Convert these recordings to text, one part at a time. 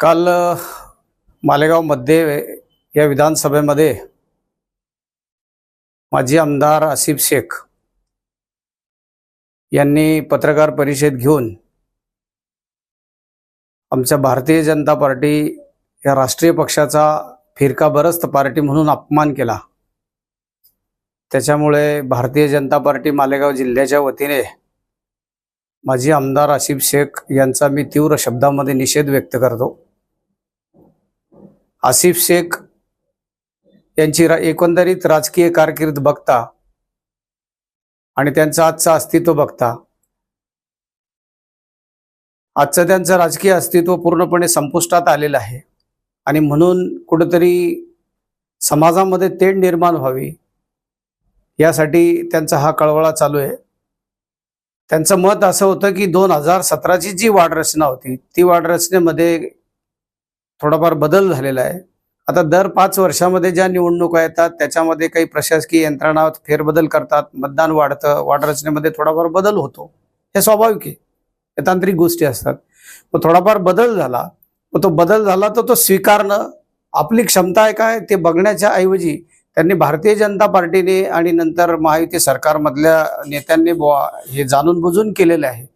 काल मालेगावमध्ये या विधानसभेमध्ये माजी आमदार आसिफ शेख यांनी पत्रकार परिषद घेऊन आमच्या भारतीय जनता पार्टी या राष्ट्रीय पक्षाचा फिरकाबरस्त पार्टी म्हणून अपमान केला। त्याच्यामुळे भारतीय जनता पार्टी मालेगाव जिल्ह्याच्या वतीने माजी आमदार आसिफ शेख यांचा मी तीव्र शब्दामध्ये निषेध व्यक्त करतो। आसिफ शेख यांची एकंदरीत राजकीय कारकीर्द बघता आणि त्यांचं आजचं अस्तित्व बघता आजचं त्यांचं राजकीय अस्तित्व पूर्णपणे संपुष्टात आलेलं आहे आणि म्हणून कुठेतरी समाजामध्ये तेढ निर्माण व्हावी यासाठी त्यांचा हा कळवळा चालू आहे। त्यांचं मत असं होतं की 2017ची जी वाढरचना होती ती वाढरचनेमध्ये थोडाफार बदल झालेला आहे। आता दर 5 वर्षामध्ये ज्या निवडणुका येतात त्याच्यामध्ये काही प्रशासकीय यंत्रणा फेरबदल करतात, मतदान वाढतं, वाढरचनेमध्ये थोडाफार बदल होतो, हे स्वाभाविक आहे, हे तांत्रिक गोष्टी असतात। मग थोडाफार बदल झाला, तो बदल झाला तर तो स्वीकारणं आपली क्षमता आहे काय ते बघण्याच्या ऐवजी त्यांनी भारतीय जनता पार्टीने आणि नंतर महायुती सरकारमधल्या नेत्यांनी हे जाणून बुजून केलेले आहे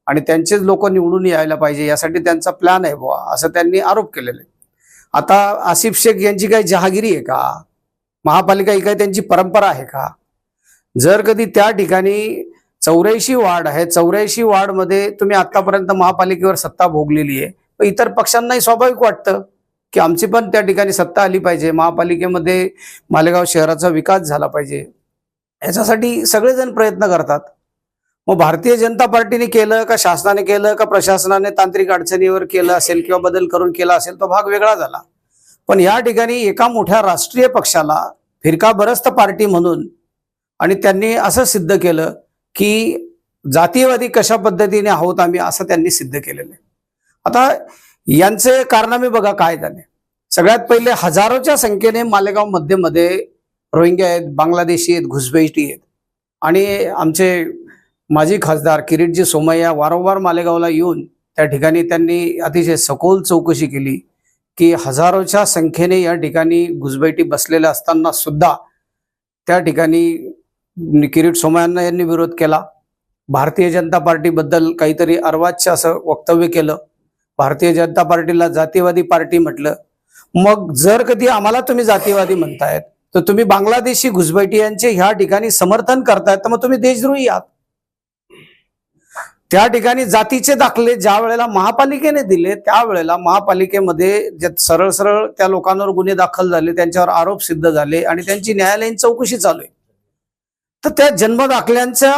आणि त्यांचेच लोक निवडून यायला पाहिजे यासाठी त्यांचा प्लॅन आहे असं त्यांनी आरोप केलेला आहे। आता आसिफ शेख यांची काही जहागिरी आहे का? महापालिका ही काही त्यांची परंपरा आहे का? जर कधी त्या ठिकाणी 84 वार्ड आहे, 84 वार्डमध्ये तुम्ही आतापर्यंत महापालिकेवर सत्ता भोगलेली आहे, पण इतर पक्षांनाही स्वाभाविक वाटतं की आमची पण त्या ठिकाणी सत्ता आली पाहिजे, महापालिकेमध्ये मालेगाव शहराचा विकास झाला पाहिजे, याच्यासाठी सगळेजण प्रयत्न करतात। मग भारतीय जनता पार्टीने केलं का शासनाने केलं का प्रशासनाने तांत्रिक अडचणीवर केलं असेल किंवा बदल करून केला असेल तो भाग वेगळा झाला, पण या ठिकाणी एका मोठ्या राष्ट्रीय पक्षाला फिरकाबरस्त पार्टी म्हणून आणि त्यांनी असं सिद्ध केलं की जातीयवादी कशा पद्धतीने आहोत आम्ही असं त्यांनी सिद्ध केलेलं आहे। आता यांचे कारनामे बघा काय झाले। सगळ्यात पहिले हजारोच्या संख्येने मालेगाव मध्ये रोहिंग्या आहेत, बांगलादेशी आहेत, घुसपैठी आहेत आणि आमचे माजी खासदार किरीटजी सोमय्या वारंवार मालेगावला येऊन त्या ठिकाणी त्यांनी अतिशय सखोल चौकशी केली की हजारोच्या संख्येने या ठिकाणी घुसपैठी बसलेल्या असताना सुद्धा त्या ठिकाणी किरीट सोमय्यांना यांनी विरोध केला। भारतीय जनता पार्टीबद्दल काहीतरी अर्वाच्य असं वक्तव्य केलं, भारतीय जनता पार्टीला जातीवादी पार्टी म्हटलं। मग जर कधी आम्हाला तुम्ही जातीवादी म्हणतायत तर तुम्ही बांगलादेशी घुसपैठियांचे ह्या ठिकाणी समर्थन करतायत तर मग तुम्ही देशद्रोही आहात। त्या ठिकाणी जातीचे दाखले ज्या वेळेला महापालिकेने दिले त्यावेळेला महापालिकेमध्ये जे सरळ सरळ त्या लोकांवर गुन्हे दाखल झाले, त्यांच्यावर आरोप सिद्ध झाले आणि त्यांची न्यायालयीन चौकशी चालू आहे। तर त्या जन्म दाखल्यांच्या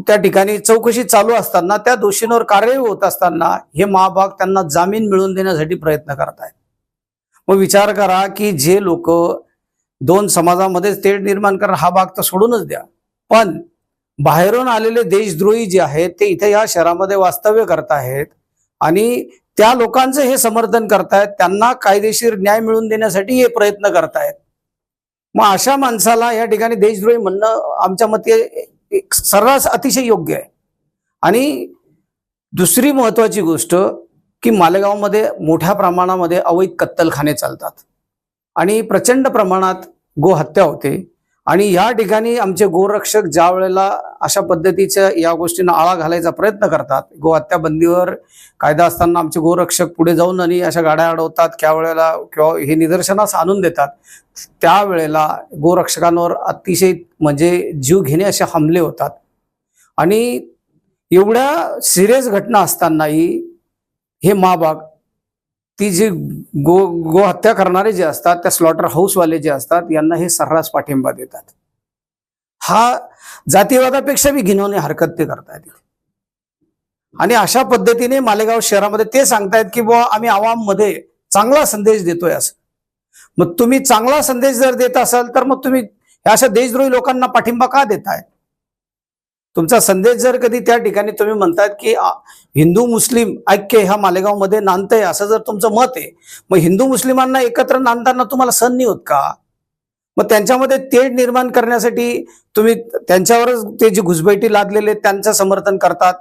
त्या ठिकाणी चौकशी चालू असताना त्या दोषींवर कार्यवाही होत असताना हे महाभाग त्यांना जामीन मिळवून देण्यासाठी प्रयत्न करत आहेत। मग विचार करा की जे लोक 2 समाजामध्ये तेढ निर्माण करणार हा भाग तर सोडूनच द्या, पण बाहेरून आलेले देशद्रोही जे आहेत ते इथे या शहरामध्ये वास्तव्य करत आहेत आणि त्या लोकांचं हे समर्थन करतायत, त्यांना कायदेशीर न्याय मिळवून देण्यासाठी हे प्रयत्न करतायत। मग अशा माणसाला या ठिकाणी देशद्रोही म्हणणं आमच्या मते सर्रास अतिशय योग्य आहे। आणि दुसरी महत्वाची गोष्ट की मालेगावमध्ये मोठ्या प्रमाणामध्ये अवैध कत्तलखाने चालतात आणि प्रचंड प्रमाणात गोहत्या होते आणि या ठिकाणी आमचे गोरक्षक ज्या वेळेला अशा पद्धतीच्या या गोष्टींना आळा घालायचा प्रयत्न करतात, गोहत्या बंदीवर कायदा असताना आमचे गोरक्षक पुढे जाऊन आणि अशा गाड्या अडवतात त्यावेळेला किंवा हे निदर्शनास आणून देतात, त्यावेळेला गोरक्षकांवर अतिशय म्हणजे जीव घेणे असे हमले होतात। आणि एवढ्या सिरियस घटना असतानाही हे महाभाग ती जी गोहत्या करणारे जे असतात त्या स्लॉटर हाऊसवाले जे असतात यांना हे सर्रास पाठिंबा देतात। हा जातीवादापेक्षा बी घिनवणे हरकत ते करतायत आणि अशा पद्धतीने मालेगाव शहरामध्ये ते सांगतायत की बुवा आम्ही आवाममध्ये चांगला संदेश देतोय असं। मग तुम्ही चांगला संदेश जर देत असाल तर मग तुम्ही अशा देशद्रोही लोकांना पाठिंबा का देताय? तुमचा संदेश जर कधी त्या ठिकाणी तुम्ही म्हणतायत की हिंदू मुस्लिम ऐक्य ह्या मालेगावमध्ये नांदतंय असं जर तुमचं मत आहे, मग हिंदू मुस्लिमांना एकत्र नांदताना तुम्हाला सहन नाही होत का? मग त्यांच्यामध्ये तेढ निर्माण करण्यासाठी तुम्ही त्यांच्यावरच ते जी घुसपैठी लादलेले त्यांचं समर्थन करतात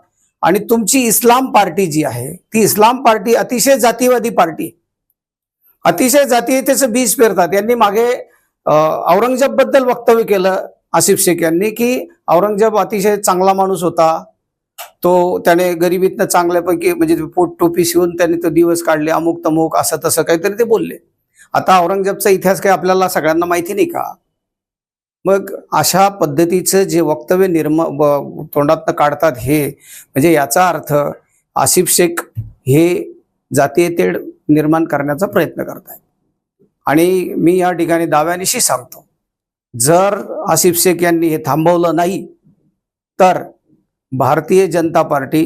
आणि तुमची इस्लाम पार्टी जी आहे ती इस्लाम पार्टी अतिशय जातीवादी पार्टी अतिशय जातीयतेचं बीज पेरतात. यांनी मागे औरंगजेब बद्दल वक्तव्य केलं आसिफ शेख यांनी की औरंगजेब अतिशय चांगला माणूस होता, तो त्याने गरिबीतनं चांगल्यापैकी म्हणजे पोट टोपी शिवून त्यांनी तो दिवस काढले, अमुक तमुक असं तसं काहीतरी ते बोलले. आता औरंगजेबचा इतिहास काही आपल्याला सगळ्यांना माहिती नाही का? मग अशा पद्धतीचं जे वक्तव्य तोंडातनं काढतात हे म्हणजे याचा अर्थ आसिफ शेख हे जातीय तेढ निर्माण करण्याचा प्रयत्न करतात. आणि मी या ठिकाणी दाव्यानिशी सांगतो, जर आसिफ शेख यांनी हे थांबवलं नाही तर भारतीय जनता पार्टी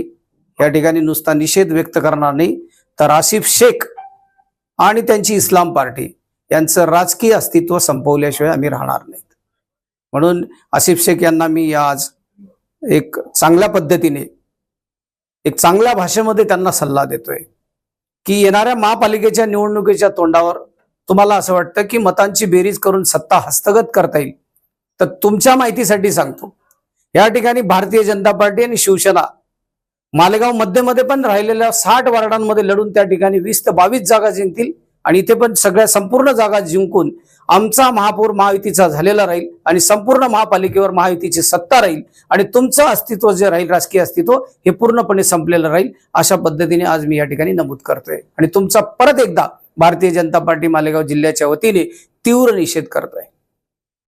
या ठिकाणी नुसता निषेध व्यक्त करणार नाही, तर आसिफ शेख आणि त्यांची इस्लाम पार्टी यांचं राजकीय अस्तित्व संपवल्याशिवाय आम्ही राहणार नाहीत. म्हणून आसिफ शेख यांना मी आज एक चांगल्या पद्धतीने एक चांगल्या भाषेमध्ये त्यांना सल्ला देतोय की येणाऱ्या महापालिकेच्या निवडणुकीच्या तोंडावर तुम्हाला असं वाटतं की मतांची बेरीज करून सत्ता हस्तगत करता येईल, तर तुमच्या माहितीसाठी सांगतो, या ठिकाणी भारतीय जनता पार्टी आणि शिवसेना मालेगाव मध्यमध्ये पण राहिलेल्या 60 वार्डांमध्ये लढून त्या ठिकाणी 20 ते 22 जागा जिंकतील आणि इथे पण सगळ्या संपूर्ण जागा जिंकून आमचा महापौर महायुतीचा झालेला राहील आणि संपूर्ण महापालिकेवर महायुतीची सत्ता राहील आणि तुमचं अस्तित्व जे राहील, राजकीय अस्तित्व, हे पूर्णपणे संपलेलं राहील. अशा पद्धतीने आज मी या ठिकाणी नमूद करतोय आणि तुमचा परत एकदा भारतीय जनता पार्टी मालेगाव जिल्ह्याच्या वतीने तीव्र निषेध करतोय.